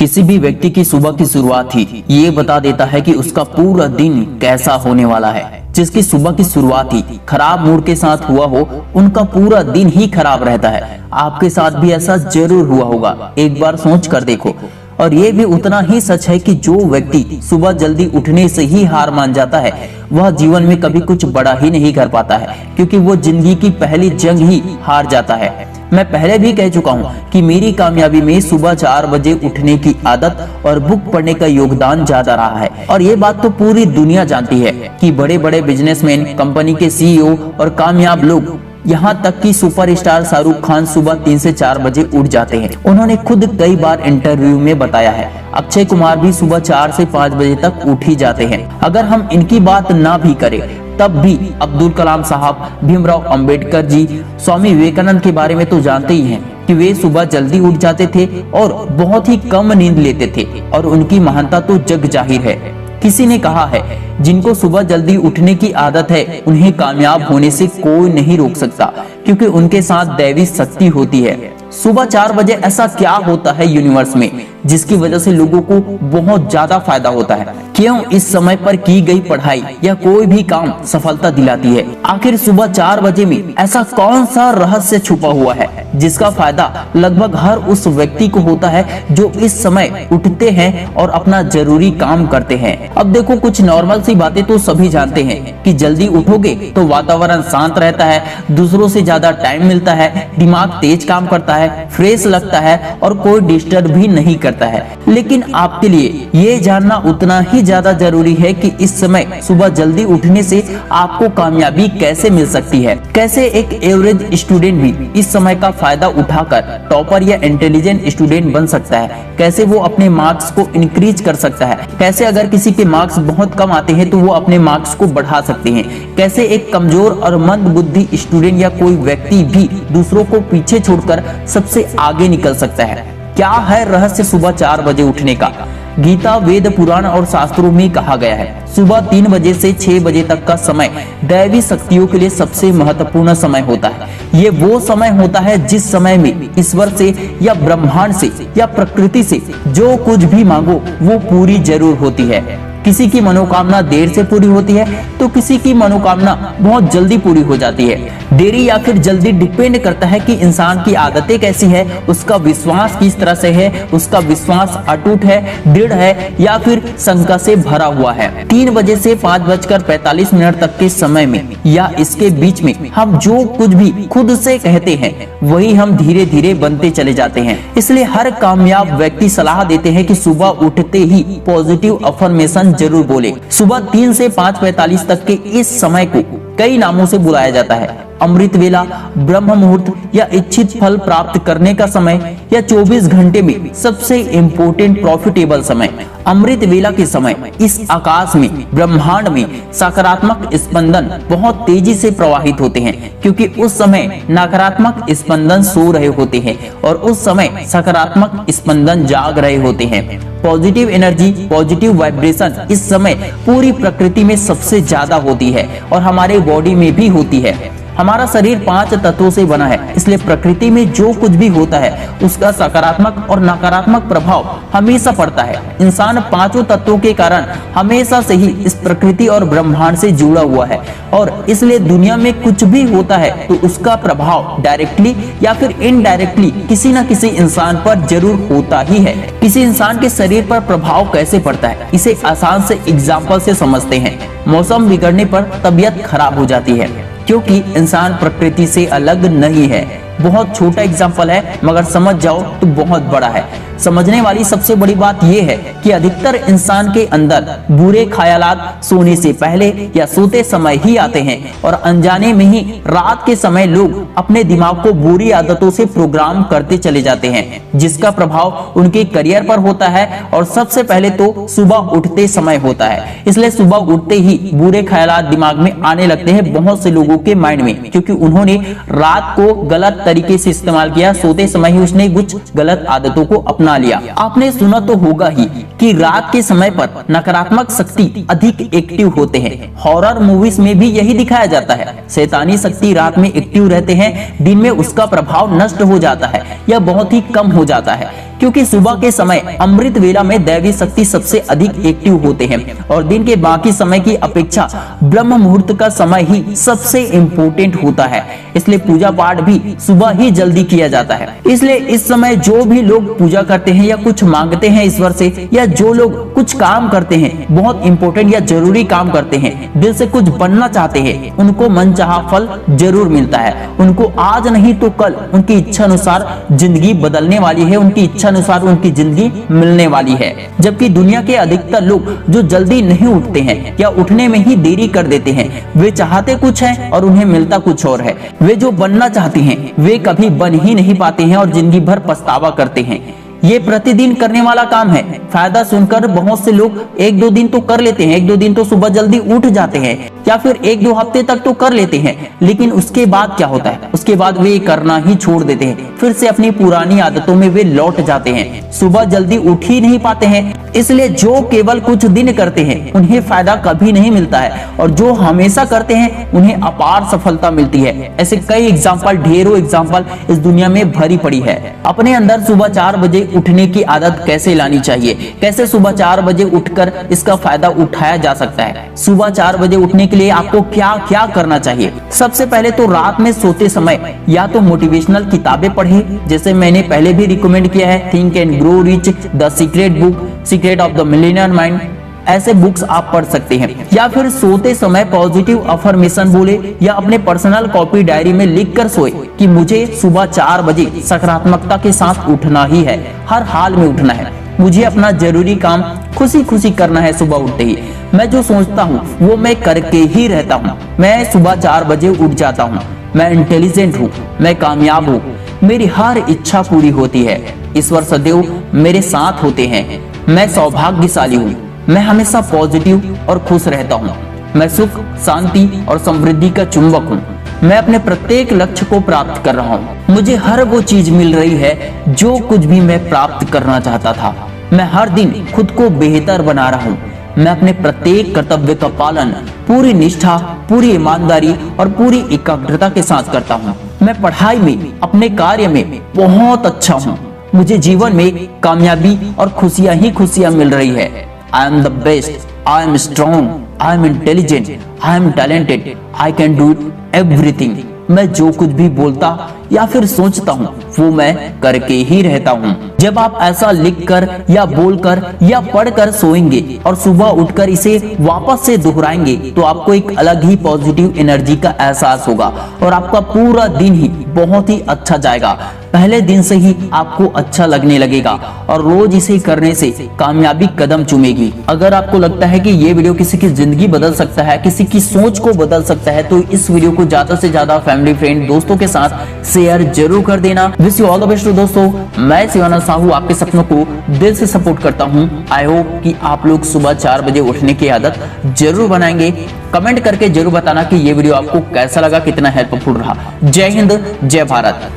किसी भी व्यक्ति की सुबह की शुरुआत ही ये बता देता है कि उसका पूरा दिन कैसा होने वाला है। जिसकी सुबह की शुरुआत ही खराब मूड के साथ हुआ हो, उनका पूरा दिन ही खराब रहता है। आपके साथ भी ऐसा जरूर हुआ होगा, एक बार सोच कर देखो। और ये भी उतना ही सच है कि जो व्यक्ति सुबह जल्दी उठने से ही हार मान जाता है, वह जीवन में कभी कुछ बड़ा ही नहीं कर पाता है, क्योंकि वो जिंदगी की पहली जंग ही हार जाता है। मैं पहले भी कह चुका हूँ कि मेरी कामयाबी में सुबह 4 बजे उठने की आदत और बुक पढ़ने का योगदान ज्यादा रहा है। और ये बात तो पूरी दुनिया जानती है कि बड़े बड़े बिजनेसमैन, कंपनी के सीईओ और कामयाब लोग, यहाँ तक कि सुपरस्टार शाहरुख खान सुबह 3 से 4 बजे उठ जाते हैं। उन्होंने खुद कई बार इंटरव्यू में बताया है। अक्षय कुमार भी सुबह 4 से 5 बजे तक उठ ही जाते हैं। अगर हम इनकी बात ना भी करें तब भी अब्दुल कलाम साहब, भीमराव अंबेडकर जी, स्वामी विवेकानंद के बारे में तो जानते ही हैं कि वे सुबह जल्दी उठ जाते थे और बहुत ही कम नींद लेते थे, और उनकी महानता तो जग जाहिर है। किसी ने कहा है, जिनको सुबह जल्दी उठने की आदत है, उन्हें कामयाब होने से कोई नहीं रोक सकता, क्योंकि उनके साथ दैवी शक्ति होती है। सुबह 4 बजे ऐसा क्या होता है यूनिवर्स में जिसकी वजह से लोगों को बहुत ज्यादा फायदा होता है? क्यों इस समय पर की गई पढ़ाई या कोई भी काम सफलता दिलाती है? आखिर सुबह 4 बजे में ऐसा कौन सा रहस्य छुपा हुआ है जिसका फायदा लगभग हर उस व्यक्ति को होता है जो इस समय उठते हैं और अपना जरूरी काम करते हैं? अब देखो, कुछ नॉर्मल सी बातें तो सभी जानते हैं कि जल्दी उठोगे तो वातावरण शांत रहता है, दूसरों से ज्यादा टाइम मिलता है, दिमाग तेज काम करता है, फ्रेश लगता है और कोई डिस्टर्ब भी नहीं करता है। लेकिन आपके लिए ये जानना उतना ही ज्यादा जरूरी है कि इस समय सुबह जल्दी उठने से आपको कामयाबी कैसे मिल सकती है। कैसे एक एवरेज स्टूडेंट भी इस समय का फायदा उठाकर टॉपर या इंटेलिजेंट स्टूडेंट बन सकता है। कैसे वो अपने मार्क्स को इंक्रीज कर सकता है। कैसे अगर किसी के मार्क्स बहुत कम आते हैं तो वो अपने मार्क्स को बढ़ा सकते हैं। कैसे एक कमजोर और मंद बुद्धि स्टूडेंट या कोई व्यक्ति भी दूसरों को पीछे छोड़कर सबसे आगे निकल सकता है। क्या है रहस्य सुबह 4 बजे उठने का? गीता, वेद, पुराण और शास्त्रों में कहा गया है, सुबह 3 बजे से 6 बजे तक का समय दैवी शक्तियों के लिए सबसे महत्वपूर्ण समय होता है। ये वो समय होता है जिस समय में ईश्वर से या ब्रह्मांड से या प्रकृति से जो कुछ भी मांगो वो पूरी जरूर होती है। किसी की मनोकामना देर से पूरी होती है तो किसी की मनोकामना बहुत जल्दी पूरी हो जाती है। देरी या फिर जल्दी डिपेंड करता है कि इंसान की आदतें कैसी है, उसका विश्वास किस तरह से है, उसका विश्वास अटूट है, दृढ़ है या फिर शंका से भरा हुआ है। 3 बजे से 5:45 तक के समय में या इसके बीच में हम जो कुछ भी खुद से कहते हैं वही हम धीरे धीरे बनते चले जाते हैं। इसलिए हर कामयाब व्यक्ति सलाह देते हैं कि सुबह उठते ही पॉजिटिव अफर्मेशन जरूर बोले। सुबह 3 से 5:45 तक के इस समय को कई नामों से बुलाया जाता है। अमृत वेला, ब्रह्म मुहूर्त या इच्छित फल प्राप्त करने का समय, या 24 घंटे में सबसे इम्पोर्टेंट प्रॉफिटेबल समय। अमृत वेला के समय इस आकाश में, ब्रह्मांड में सकारात्मक स्पंदन बहुत तेजी से प्रवाहित होते हैं, क्योंकि उस समय नकारात्मक स्पंदन सो रहे होते हैं और उस समय सकारात्मक स्पंदन जाग रहे होते हैं। पॉजिटिव एनर्जी, पॉजिटिव वाइब्रेशन इस समय पूरी प्रकृति में सबसे ज्यादा होती है और हमारे बॉडी में भी होती है। हमारा शरीर 5 तत्वों से बना है, इसलिए प्रकृति में जो कुछ भी होता है उसका सकारात्मक और नकारात्मक प्रभाव हमेशा पड़ता है। इंसान 5 तत्वों के कारण हमेशा से ही इस प्रकृति और ब्रह्मांड से जुड़ा हुआ है, और इसलिए दुनिया में कुछ भी होता है तो उसका प्रभाव डायरेक्टली या फिर इनडायरेक्टली किसी न किसी इंसान पर जरूर होता ही है। किसी इंसान के शरीर पर प्रभाव कैसे पड़ता है, इसे आसान से एग्जाम्पल से समझते हैं। मौसम बिगड़ने पर तबीयत खराब हो जाती है, क्योंकि इंसान प्रकृति से अलग नहीं है। बहुत छोटा एग्जाम्पल है, मगर समझ जाओ तो बहुत बड़ा है। समझने वाली सबसे बड़ी बात यह है कि अधिकतर इंसान के अंदर बुरे ख्यालात सोने से पहले या सोते समय ही आते हैं, और अनजाने में ही रात के समय लोग अपने दिमाग को बुरी आदतों से प्रोग्राम करते चले जाते हैं, जिसका प्रभाव उनके करियर पर होता है और सबसे पहले तो सुबह उठते समय होता है। इसलिए सुबह उठते ही बुरे ख्यालात दिमाग में आने लगते हैं बहुत से लोगों के माइंड में, क्योंकि उन्होंने रात को गलत तरीके से इस्तेमाल किया, सोते समय ही उसने कुछ गलत आदतों को अपना लिया। आपने सुना तो होगा ही कि रात के समय पर नकारात्मक शक्ति अधिक एक्टिव होते हैं। हॉरर मूवीज में भी यही दिखाया जाता है। शैतानी शक्ति रात में एक्टिव रहते हैं, दिन में उसका प्रभाव नष्ट हो जाता है या बहुत ही कम हो जाता है। क्योंकि सुबह के समय अमृत वेला में दैवी शक्ति सबसे अधिक एक्टिव होते हैं और दिन के बाकी समय की अपेक्षा ब्रह्म मुहूर्त का समय ही सबसे इम्पोर्टेंट होता है। इसलिए पूजा पाठ भी सुबह ही जल्दी किया जाता है। इसलिए इस समय जो भी लोग पूजा करते हैं या कुछ मांगते हैं ईश्वर से, या जो लोग कुछ काम करते हैं, बहुत इंपॉर्टेंट या जरूरी काम करते हैं, दिल से कुछ बनना चाहते हैं, उनको मनचाहा फल जरूर मिलता है। उनको आज नहीं तो कल उनकी इच्छा अनुसार जिंदगी बदलने वाली है, उनकी इच्छा अनुसार उनकी जिंदगी मिलने वाली है। जबकि दुनिया के अधिकतर लोग जो जल्दी नहीं उठते हैं या उठने में ही देरी कर देते हैं, वे चाहते कुछ है और उन्हें मिलता कुछ और है। वे जो बनना चाहते हैं वे कभी बन ही नहीं पाते हैं और जिंदगी भर पछतावा करते हैं। ये प्रतिदिन करने वाला काम है। फायदा सुनकर बहुत से लोग एक दो दिन तो कर लेते हैं, एक दो दिन तो सुबह जल्दी उठ जाते हैं या फिर एक दो हफ्ते तक तो कर लेते हैं, लेकिन उसके बाद क्या होता है? उसके बाद वे करना ही छोड़ देते हैं, फिर से अपनी पुरानी आदतों में वे लौट जाते हैं, सुबह जल्दी उठ ही नहीं पाते हैं। इसलिए जो केवल कुछ दिन करते हैं उन्हें फायदा कभी नहीं मिलता है और जो हमेशा करते हैं उन्हें अपार सफलता मिलती है। ऐसे कई एग्जाम्पल, ढेरों एग्जाम्पल इस दुनिया में भरी पड़ी है। अपने अंदर सुबह 4 बजे उठने की आदत कैसे लानी चाहिए, कैसे सुबह 4 बजे उठकर इसका फायदा उठाया जा सकता है। सुबह 4 बजे उठने के लिए आपको क्या क्या करना चाहिए? सबसे पहले तो रात में सोते समय या तो मोटिवेशनल किताबें पढ़ें, जैसे मैंने पहले भी रिकमेंड किया है, think and grow rich, the secret book, secret of the millionaire mind. ऐसे बुक्स आप पढ़ सकते हैं। या फिर सोते समय पॉजिटिव अफर्मेशन बोले या अपने पर्सनल कॉपी डायरी में लिखकर सोए कि मुझे सुबह 4 बजे सकारात्मकता के साथ उठना ही है, हर हाल में उठना है, मुझे अपना जरूरी काम खुशी खुशी करना है। सुबह उठते ही मैं जो सोचता हूँ वो मैं करके ही रहता हूँ। मैं सुबह 4 बजे उठ जाता हूँ। मैं इंटेलिजेंट हूँ, मैं कामयाब हूँ, मेरी हर इच्छा पूरी होती है, ईश्वर सदैव मेरे साथ होते हैं, मैं सौभाग्यशाली हूँ, मैं हमेशा पॉजिटिव और खुश रहता हूँ, मैं सुख, शांति और समृद्धि का चुंबक हूँ, मैं अपने प्रत्येक लक्ष्य को प्राप्त कर रहा हूँ, मुझे हर वो चीज मिल रही है जो कुछ भी मैं प्राप्त करना चाहता था, मैं हर दिन खुद को बेहतर बना रहा हूँ, मैं अपने प्रत्येक कर्तव्य का पालन पूरी निष्ठा, पूरी ईमानदारी और पूरी एकाग्रता के साथ करता हूँ, मैं पढ़ाई में, अपने कार्य में बहुत अच्छा हूँ, मुझे जीवन में कामयाबी और खुशियां ही खुशियां मिल रही है। I am the best, I am strong, I am intelligent, I am talented, I can do everything. मैं जो कुछ भी बोलता या फिर सोचता हूँ वो मैं करके ही रहता हूँ। जब आप ऐसा लिखकर या बोलकर या पढ़कर सोएंगे और सुबह उठकर इसे वापस से दोहराएंगे तो आपको एक अलग ही पॉजिटिव एनर्जी का एहसास होगा और आपका पूरा दिन ही बहुत ही अच्छा जाएगा। पहले दिन से ही आपको अच्छा लगने लगेगा और रोज इसे करने से कामयाबी कदम चूमेगी। अगर आपको लगता है कि ये वीडियो किसी की जिंदगी बदल सकता है, किसी की सोच को बदल सकता है, तो इस वीडियो को ज्यादा से ज्यादा फैमिली, फ्रेंड, दोस्तों के साथ शेयर जरूर कर देना। Wish you all the best दोस्तों। मैं शिवानंद साहू आपके सपनों को दिल से सपोर्ट करता हूँ। आई होप कि आप लोग सुबह 4 बजे उठने की आदत जरूर बनाएंगे। कमेंट करके जरूर बताना कि ये वीडियो आपको कैसा लगा, कितना हेल्पफुल रहा। जय हिंद, जय भारत।